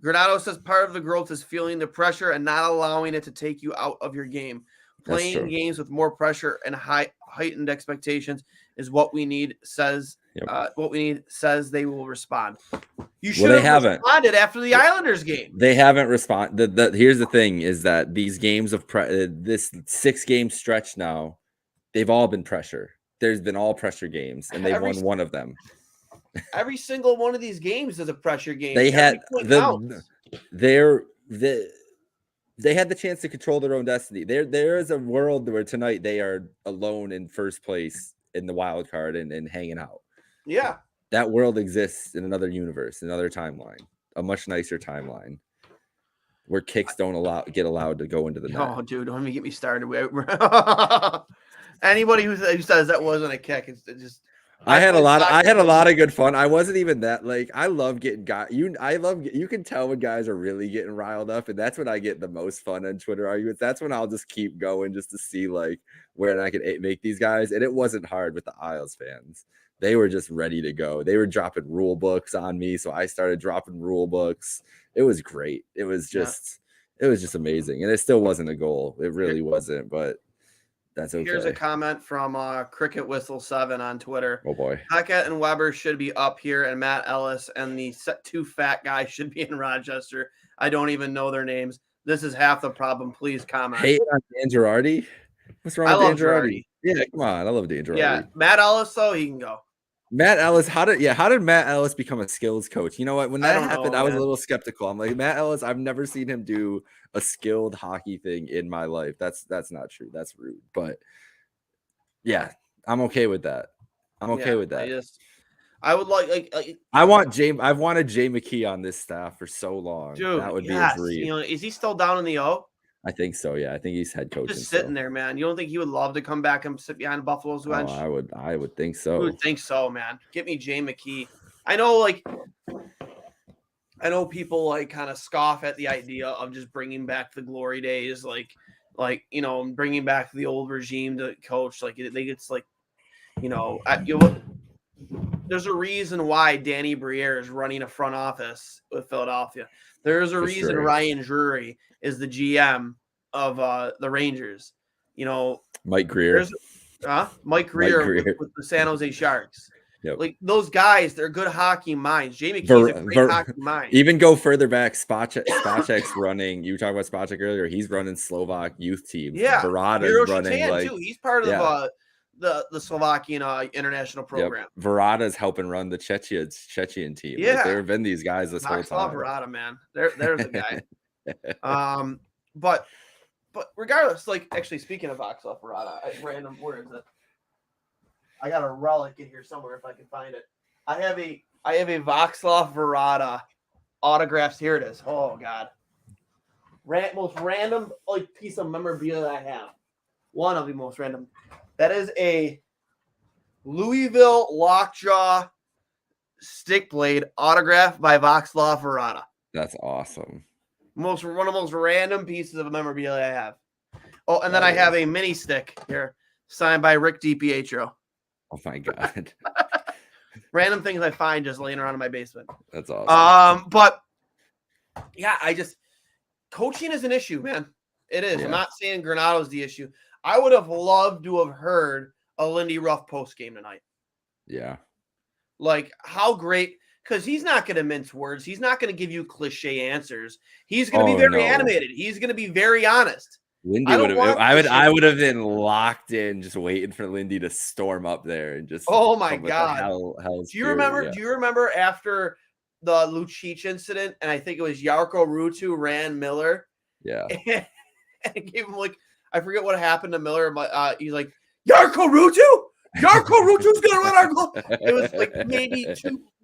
Granado says part of the growth is feeling the pressure and not allowing it to take you out of your game. Playing games with more pressure and heightened expectations is what we need. Says they will respond. You should have responded after the Islanders game. They haven't responded. Here's the thing: is that these games of this 6-game stretch now, they've all been pressure. There's been all pressure games, and they've won one of them. Every single one of these games is a pressure game. They had they had the chance to control their own destiny. There is a world where tonight they are alone in first place in the wild card and hanging out. Yeah. That world exists in another universe, another timeline, a much nicer timeline where kicks don't get allowed to go into the net. Oh, dude, don't even get me started. Anybody who says that wasn't a kick, it's just I had a lot of good fun. I wasn't even that I love getting you can tell when guys are really getting riled up, and that's when I get the most fun on Twitter arguments. That's when I'll just keep going just to see where I can make these guys. And it wasn't hard with the Isles fans. They were just ready to go. They were dropping rule books on me, so I started dropping rule books. It was great. It was just amazing. And it still wasn't a goal. It really wasn't, but that's okay. Here's a comment from Cricket Whistle 7 on Twitter. Oh boy. Hackett and Weber should be up here, and Matt Ellis and the two fat guys should be in Rochester. I don't even know their names. This is half the problem. Please comment. Hate on Dan Girardi? What's wrong with Dan Girardi? Yeah, come on. I love Dan Girardi. Yeah, Matt Ellis though, he can go. Matt Ellis, how did Matt Ellis become a skills coach? You know what? When that happened, I was a little skeptical. I'm like, Matt Ellis, I've never seen him do a skilled hockey thing in my life. That's not true. That's rude. But yeah, I'm okay with that. I'm okay with that. I would I've wanted Jay McKee on this staff for so long. Dude, that would be a dream. You know, is he still down in the O? I think so. Yeah, I think he's head coach. Just sitting there, man. You don't think he would love to come back and sit behind Buffalo's bench? Oh, I would think so. I would think so, man. Get me Jay McKee. I know people kind of scoff at the idea of just bringing back the glory days, bringing back the old regime to coach. There's a reason why Danny Briere is running a front office with Philadelphia. There's a reason Ryan Drury is the GM of the Rangers. Mike Greer. Mike Greer with the San Jose Sharks. Yep. Those guys, they're good hockey minds. Jamie Kee's a great hockey mind. Even go further back, Spacek's running. You were talking about Spacek earlier. He's running Slovak youth team. Yeah, Verada's running too. He's part of the Slovakian international program. Yep. Verada's helping run the Chechen team. Yeah, there have been these guys this whole time. Verada, man, there's a guy. But regardless, actually speaking of Václav Verada, random words that I got a relic in here somewhere if I can find it. I have a Václav Verada autographs. Here it is. Oh God, most random piece of memorabilia I have. One of the most random. That is a Louisville lockjaw stick blade autographed by Václav Verada. That's awesome. One of the most random pieces of memorabilia I have. Oh, and then I have a mini stick here signed by Rick DiPietro. Oh my God. Random things I find just laying around in my basement. That's awesome. But yeah, coaching is an issue, man. It is. Yeah. I'm not saying Granado's the issue. I would have loved to have heard a Lindy Ruff post game tonight. Yeah. How great, because he's not going to mince words. He's not going to give you cliche answers. He's going to be very animated. He's going to be very honest. Lindy would have. I would have been locked in, just waiting for Lindy to storm up there and just. Oh my God! Do you remember? Yeah. Do you remember after the Lucic incident? And I think it was Jarkko Ruutu ran Miller. Yeah. And gave him I forget what happened to Miller, but he's like, Jarkko Ruutu's gonna run our goal. It was maybe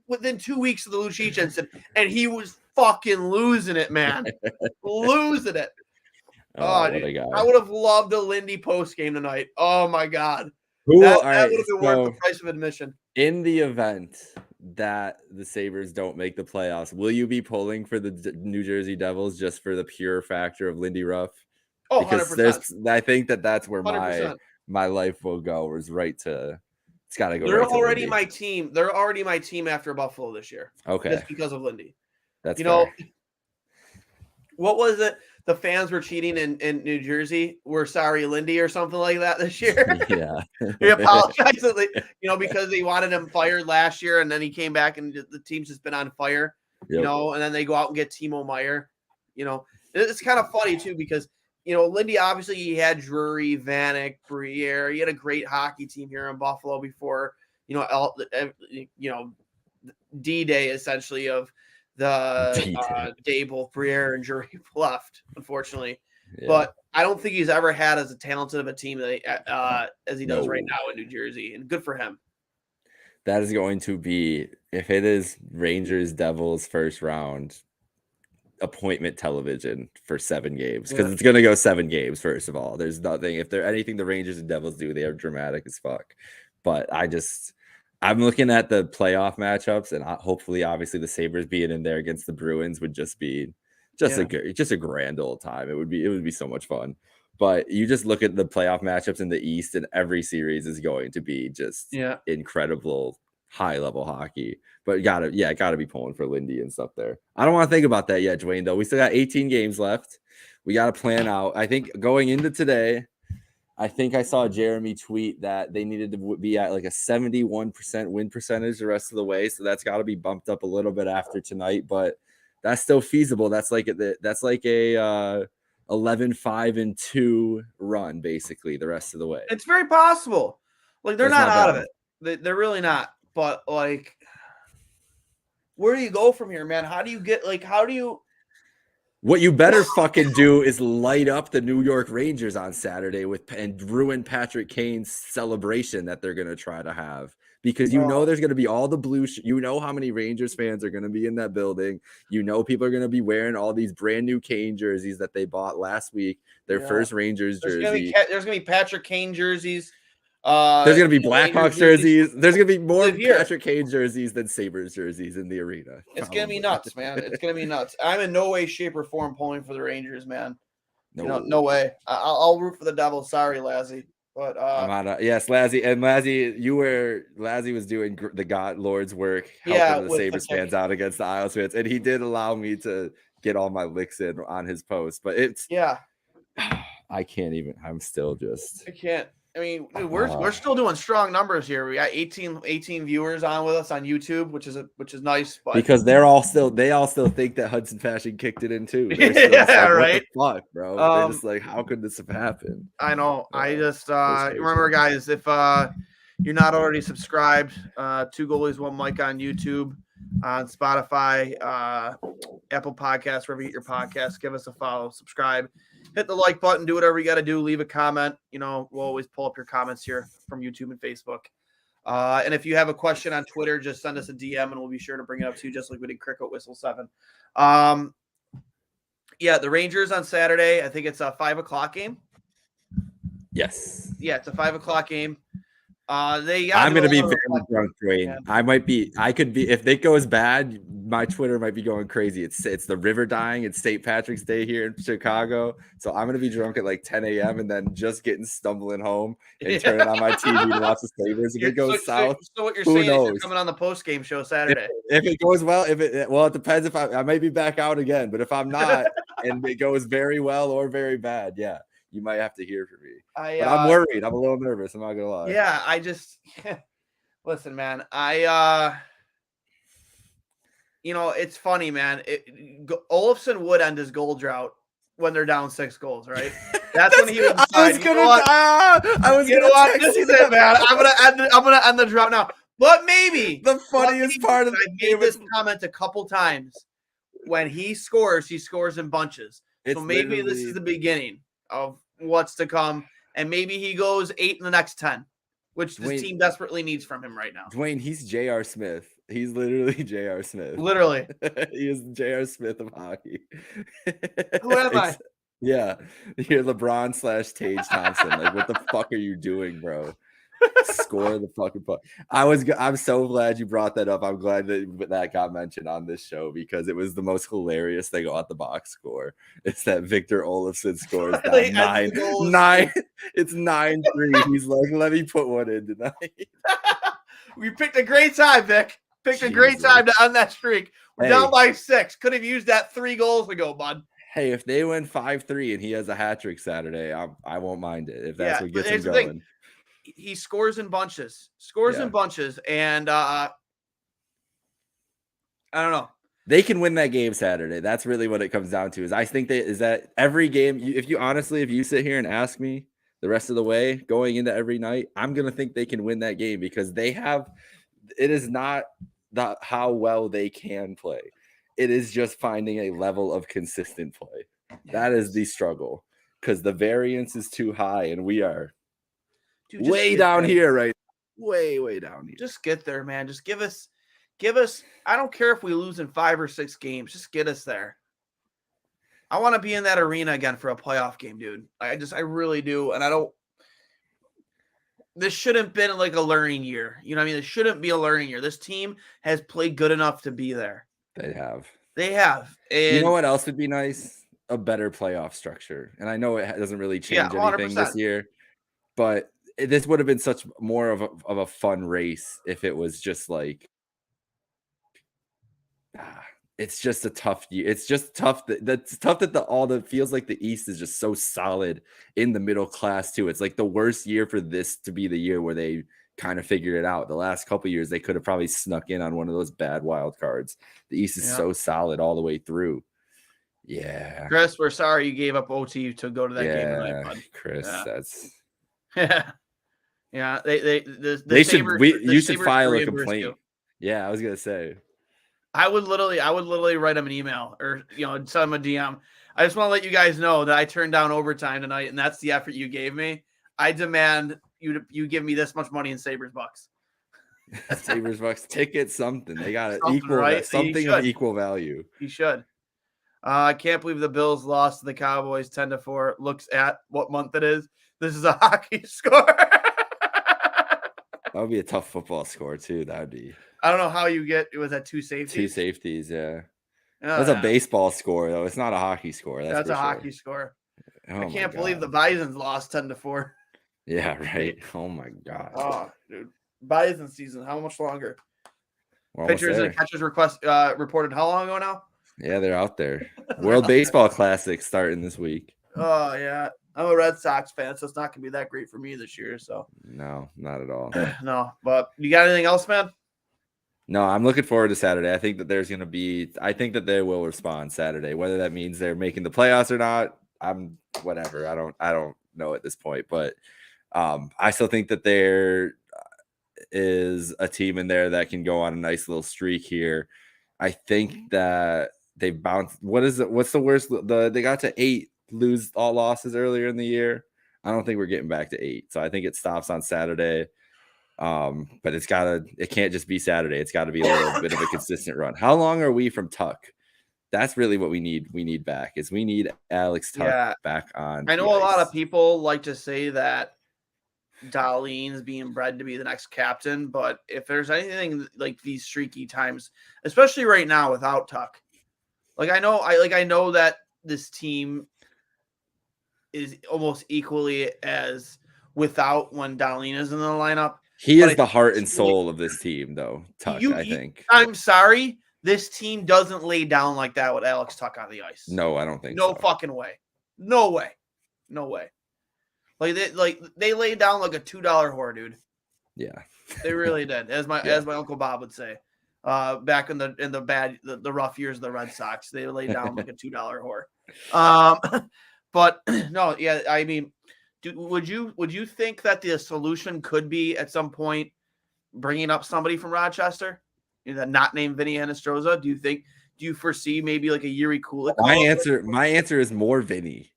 within 2 weeks of the Lucic incident, and he was fucking losing it, man, losing it. Oh, dude, I would have loved a Lindy post game tonight. Oh my God, that would have been worth the price of admission. In the event that the Sabres don't make the playoffs, will you be pulling for the New Jersey Devils just for the pure factor of Lindy Ruff? Oh, because 100%. I think that's where 100%. my life will go. Is right to. It's got to go. They're already my team. They're already my team after Buffalo this year. Okay, just because of Lindy. That's what was it? The fans were cheating in New Jersey. We're sorry, Lindy, or something like that this year. Yeah, he apologized, because they wanted him fired last year, and then he came back, and the team's just been on fire. Yep. And then they go out and get Timo Meier. It's kind of funny too because Lindy obviously he had Drury, Vanek, Briere. He had a great hockey team here in Buffalo before D-Day essentially of the Dable, Briere, and Drury left, unfortunately. Yeah. But I don't think he's ever had as talented of a team as he does right now in New Jersey, and good for him. That is going to be, if it is Rangers Devils first round, appointment television for 7 games, because it's going to go 7 games. First of all, there's nothing, if there anything the Rangers and Devils do, they are dramatic as fuck. But I'm looking at the playoff matchups, and hopefully obviously the Sabres being in there against the Bruins would just be a grand old time. It would be so much fun. But you just look at the playoff matchups in the East, and every series is going to be just incredible high level hockey. But gotta be pulling for Lindy and stuff there. I don't want to think about that yet, Duane, though. We still got 18 games left. We got to plan out. I think going into today, I think I saw Jeremy tweet that they needed to be at a 71% win percentage the rest of the way. So that's got to be bumped up a little bit after tonight, but that's still feasible. That's like a 11-5-2 run, basically, the rest of the way. It's very possible. They're not out of it. They're really not. But where do you go from here, man? How do you get What you better fucking do is light up the New York Rangers on Saturday and ruin Patrick Kane's celebration that they're going to try to have, because there's going to be all the blue. How many Rangers fans are going to be in that building. People are going to be wearing all these brand new Kane jerseys that they bought last week. Their first Rangers jersey. There's going to be Patrick Kane jerseys. There's going to be Blackhawks jerseys. There's going to be more Patrick Kane jerseys than Sabres jerseys in the arena. It's going to be nuts, man. It's going to be nuts. I'm in no way, shape, or form pulling for the Rangers, man. No way. I'll root for the Devils. Sorry, Lazzy. But yes, Lazzy. And Lazzy was doing the God Lord's work, helping the Sabres fans out against the Isles fans. And he did allow me to get all my licks in on his post. But I can't even. I'm still just. I can't. I mean, we're still doing strong numbers here. We got 18 viewers on with us on YouTube, which is nice. But because they all still think that Hudson Fashion kicked it in too. Right. What the fuck, bro? They're just how could this have happened? I know. I just remember, guys, if you're not already subscribed, 2 Goalies, 1 Mic on YouTube, on Spotify, Apple Podcasts, wherever you get your podcasts, give us a follow, subscribe. Hit the like button, do whatever you got to do. Leave a comment. We'll always pull up your comments here from YouTube and Facebook. And if you have a question on Twitter, just send us a DM and we'll be sure to bring it up to you, just like we did Cricket Whistle 7. The Rangers on Saturday, I think it's a 5:00 game. Yes. Yeah, it's a 5:00 game. I'm going to be very drunk, Duane. I could be, if it goes bad, my Twitter might be going crazy. It's the river dying. It's St. Patrick's Day here in Chicago. So I'm going to be drunk at 10 a.m. and then just getting home and turning on my TV to watch the Sabres. If it goes south, so what you're saying is you're coming on the post-game show Saturday. If it goes well, it depends if I might be back out again. But if I'm not and it goes very well or very bad, you might have to hear from me. But I'm worried. I'm a little nervous. I'm not gonna lie. Yeah, I just listen, man. it's funny, man. Olofsson would end his goal drought when they're down 6 goals, right? That's when he would decide. I was gonna text This you is it, that. man. I'm gonna end the drought now. But maybe The funniest part of I've made this comment a couple times. When he scores in bunches. So maybe this is the beginning of what's to come, and maybe he goes 8 in the next 10, which this team desperately needs from him right now. Dwayne, he's J.R. Smith. He's literally J.R. Smith. Literally. He is J.R. Smith of hockey. Who am I? Yeah. You're LeBron / Tage Thompson. Like, what the fuck are you doing, bro? Score the fucking puck. I'm so glad you brought that up. I'm glad that got mentioned on this show because it was the most hilarious thing on the box score. It's that Victor Olofsson scores down 9. It's 9-3. He's like, let me put one in tonight. We picked a great time, Vic. Picked a great time to end that streak. We're down by 6. Could have used that 3 goals ago, bud. Hey, if they win 5-3 and he has a hat trick Saturday, I won't mind it if that's what gets him going. He scores in bunches. And I don't know. They can win that game Saturday. That's really what it comes down to. Is I think that every game. If you sit here and ask me the rest of the way going into every night, I'm gonna think they can win that game because they have. It is not how well they can play. It is just finding a level of consistent play. That is the struggle because the variance is too high, and we are. Dude, way down here, right? Way down here. Just get there, man. Just give us. I don't care if we lose in 5 or 6 games. Just get us there. I want to be in that arena again for a playoff game, dude. I really do. And I don't. This shouldn't been like a learning year. You know what I mean? This shouldn't be a learning year. This team has played good enough to be there. They have. And you know what else would be nice? A better playoff structure. And I know it doesn't really change anything this year, but this would have been such more of a fun race if it was just like it's just a tough year. It's just tough that's tough that all the feels like the East is just so solid in the middle class too. It's like the worst year for this to be the year where they kind of figured it out. The last couple of years they could have probably snuck in on one of those bad wild cards. The East is so solid all the way through. Yeah. Chris, we're sorry you gave up OT to go to that game tonight, bud. Chris, that's Yeah, they you should file a complaint. Yeah, I was gonna say. I would literally write him an email or send him a DM. I just want to let you guys know that I turned down overtime tonight, and that's the effort you gave me. I demand you give me this much money in Sabres bucks. Sabres bucks ticket something. They got something of equal value. He should. I can't believe the Bills lost to the Cowboys 10-4. Looks at what month it is. This is a hockey score. That would be a tough football score too. That would be. I don't know how you get. Was that 2 safeties? 2 safeties, yeah. That's a baseball score though. It's not a hockey score. That's a hockey score. I can't believe the Bisons lost 10-4. Yeah, right. Oh my god. Oh, dude. Bison season. How much longer? Pitchers and catchers reported how long ago now? Yeah, they're out there. World Baseball Classic starting this week. Oh yeah. I'm a Red Sox fan, so it's not gonna be that great for me this year. So no, not at all. No, but you got anything else, man? No, I'm looking forward to Saturday. I think that they will respond Saturday. Whether that means they're making the playoffs or not, I'm whatever. I don't know at this point, but I still think that there is a team in there that can go on a nice little streak here. I think that they bounced. What's the worst? They got to 8 lose all losses earlier in the year. I don't think we're getting back to 8. So I think it stops on Saturday. But it can't just be Saturday. It's got to be a little bit of a consistent run. How long are we from Tuck? That's really what we need. We need back we need Alex Tuck back on. I know a lot of people like to say that Dahlin's being bred to be the next captain, but if there's anything like these streaky times, especially right now without Tuck, I know that this team is almost equally as without when Dahlin is in the lineup. He is the heart and soul of this team, though, Tuck, I think. I'm sorry. This team doesn't lay down like that with Alex Tuck on the ice. No, I don't think so. No fucking way. No way. No way. They laid down like a $2 whore, dude. Yeah. They really did, as my Uncle Bob would say. back in the rough years of the Red Sox. They laid down like a $2 whore. But no, yeah, I mean, would you think that the solution could be at some point bringing up somebody from Rochester, not named Vinny Hinostroza? Do you foresee maybe like a Yuri Kulik? My answer is more Vinny.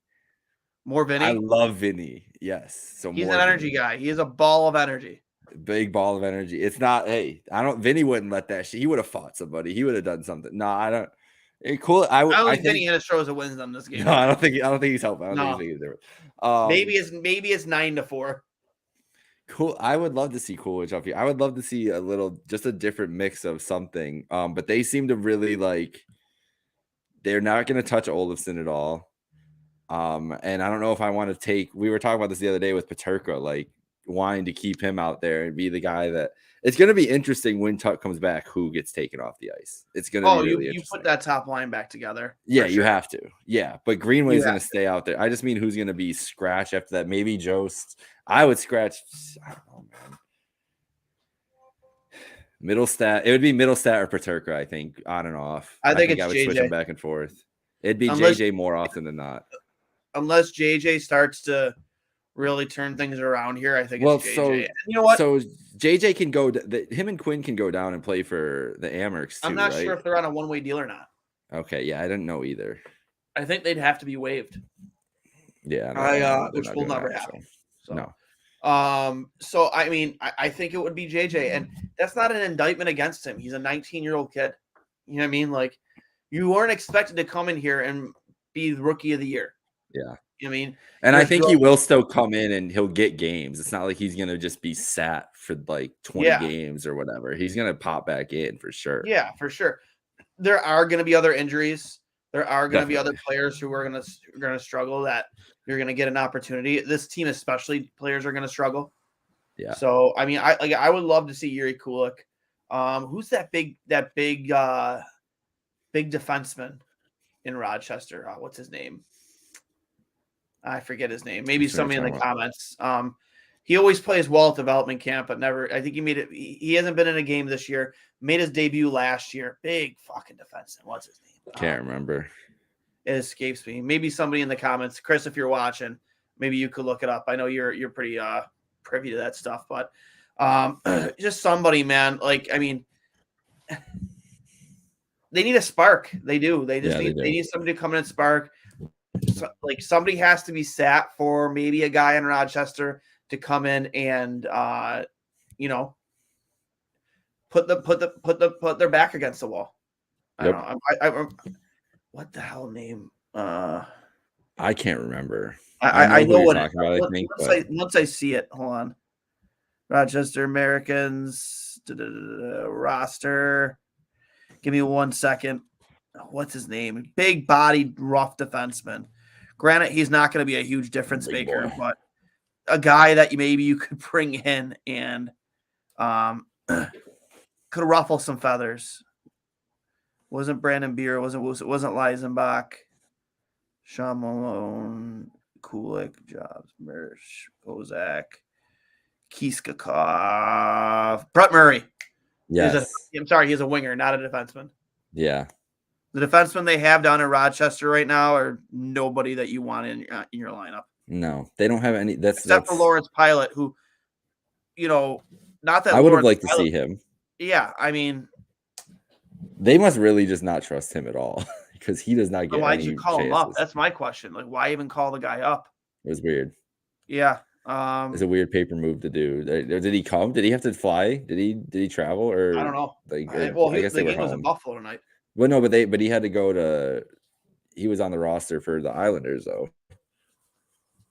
More Vinny? I love Vinny. Yes. So he's more an energy Vinny. guy. He is a ball of energy. Big ball of energy. It's not, hey, Vinny wouldn't let that shit. He would have fought somebody. He would have done something. No, I don't. Cool. I don't think Vinny Hinostroza wins them this game. No, I don't think he's helping. I don't think he's different. Maybe it's 9-4. Cool. I would love to see Coolidge up here. I would love to see just a different mix of something. But they seem to really they're not going to touch Olofsson at all. And I don't know if I want to we were talking about this the other day with Peterka, wanting to keep him out there and be the guy that it's going to be interesting when Tuck comes back, who gets taken off the ice. It's going to be really interesting. You put that top line back together. Yeah, you have to. Yeah, but Greenway's going to stay out there. I just mean who's going to be scratched after that. Maybe Jost. I would scratch. I don't know, man. Middlestat. It would be Middlestat or Peterka, I think, on and off. I think I would JJ. switch them back and forth. It'd be JJ more often than not. Unless JJ starts to really turn things around here, I think it's JJ. So you know what? So JJ can go. Him and Quinn can go down and play for the Amerks too. I'm not right? sure if they're on a one-way deal or not. Okay, yeah, I didn't know either. I think they'd have to be waived. Yeah, which will never happen. So. No. So I mean, I think it would be JJ, and that's not an indictment against him. He's a 19-year-old kid. You know what I mean? You weren't expected to come in here and be the rookie of the year. Yeah. I mean, and I think he will still come in and he'll get games. It's not like he's going to just be sat for 20 games or whatever. He's going to pop back in for sure. Yeah, for sure. There are going to be other injuries. There are going to be other players who are going to struggle that you're going to get an opportunity. This team, especially, players are going to struggle. Yeah. So, I mean, I would love to see Yuri Kulik. Who's that big defenseman in Rochester? What's his name? I forget his name. Maybe somebody in the comments. He always plays well at development camp, but never. I think he made it. He hasn't been in a game this year. Made his debut last year. Big fucking defenseman. What's his name? Can't remember. It escapes me. Maybe somebody in the comments, Chris, if you're watching, maybe you could look it up. I know you're pretty privy to that stuff, but just somebody, man. I mean, they need a spark. They do. They need somebody to come in and spark. Somebody has to be sat for maybe a guy in Rochester to come in and put their back against the wall. Yep. I don't know. What the hell name? I can't remember. I know what talking about. Once I see it, hold on. Rochester Americans roster. Give me 1 second. What's his name? Big bodied, rough defenseman. Granted, he's not going to be a huge difference maker, but a guy that maybe you could bring in and could ruffle some feathers. Wasn't Brandon Beer? Wasn't Leisenbach? Sean Malone, Kulik, Jobs, Mersch, Bozak, Kiskakov, Brett Murray. Yes. I'm sorry, he's a winger, not a defenseman. Yeah. The defensemen they have down in Rochester right now are nobody that you want in your lineup. No, they don't have any. Except for Lawrence Pilot, who, not that I would have liked to see him. Yeah, I mean, they must really just not trust him at all because he does not get. Why'd you call him up? That's my question. Why even call the guy up? It was weird. Yeah, it's a weird paper move to do. Did he come? Did he have to fly? Did he travel? Or I don't know. I guess the game was in Buffalo tonight. Well, no, but he had to go to. He was on the roster for the Islanders, though.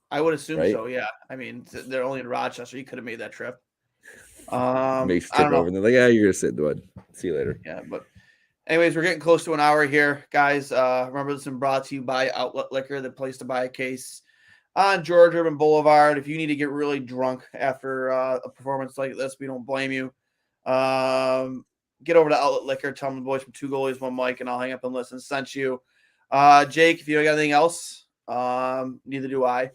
I would assume so. Yeah, I mean they're only in Rochester. He could have made that trip. Makes trip over, and they're like, "Yeah, you're gonna sit, Duane. See you later." Yeah, but anyways, we're getting close to an hour here, guys. Remember, this is brought to you by Outlet Liquor, the place to buy a case on George Urban Boulevard. If you need to get really drunk after a performance like this, we don't blame you. Get over to Outlet Liquor. Tell them the boys from Two Goalies, One Mic, and I'll hang up and listen. Sent you. Jake, if you don't got anything else, neither do I.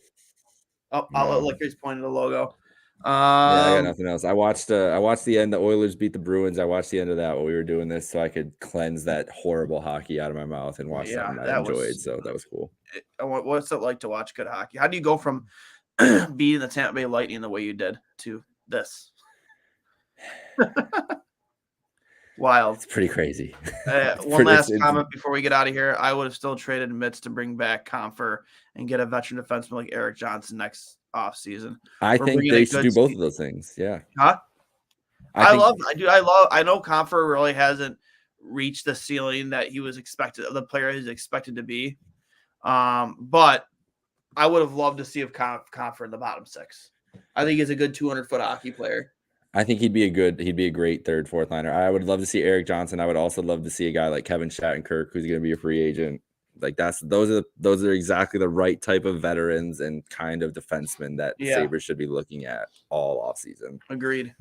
Oh, Outlet Liquor's pointing to the logo. Yeah, I got nothing else. I watched the end. The Oilers beat the Bruins. I watched the end of that while we were doing this, so I could cleanse that horrible hockey out of my mouth and watch something I enjoyed. So that was cool. What's it like to watch good hockey? How do you go from beating the Tampa Bay Lightning the way you did to this? Wild. It's pretty crazy. One last comment before we get out of here. I would have still traded Mitts to bring back Comfer and get a veteran defenseman like Eric Johnson next offseason. I think they should do both of those things. Yeah. Huh? I know Comfer really hasn't reached the ceiling that he was expected, the player he's expected to be. But I would have loved to see if Comfer in the bottom six. I think he's a good 200-foot hockey player. I think he'd be a great third, fourth liner. I would love to see Eric Johnson. I would also love to see a guy like Kevin Shattenkirk, who's going to be a free agent. Like those are exactly the right type of veterans and kind of defensemen that Sabres should be looking at all offseason. Agreed.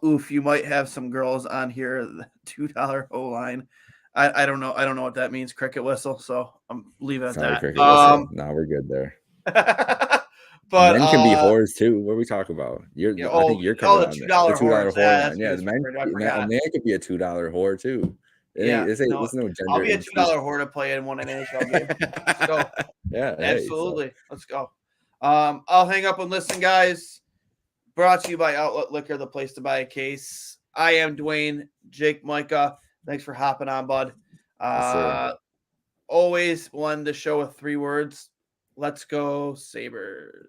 Oof, you might have some girls on here. The $2 O line. I don't know. I don't know what that means. Cricket whistle. So I'm leaving it at that. No, we're good there. But men can be whores too. What are we talking about? I think you're coming the $2 whore line. Yeah, the man could be a $2 whore too. There's no gender. I'll be a $2 whore to play in one NHL game. Let's go. Yeah, absolutely. Let's go. I'll hang up and listen, guys. Brought to you by Outlet Liquor, the place to buy a case. I am Duane, Jake, Micah. Thanks for hopping on, bud. Always won the show with 3 words. Let's go, Sabres.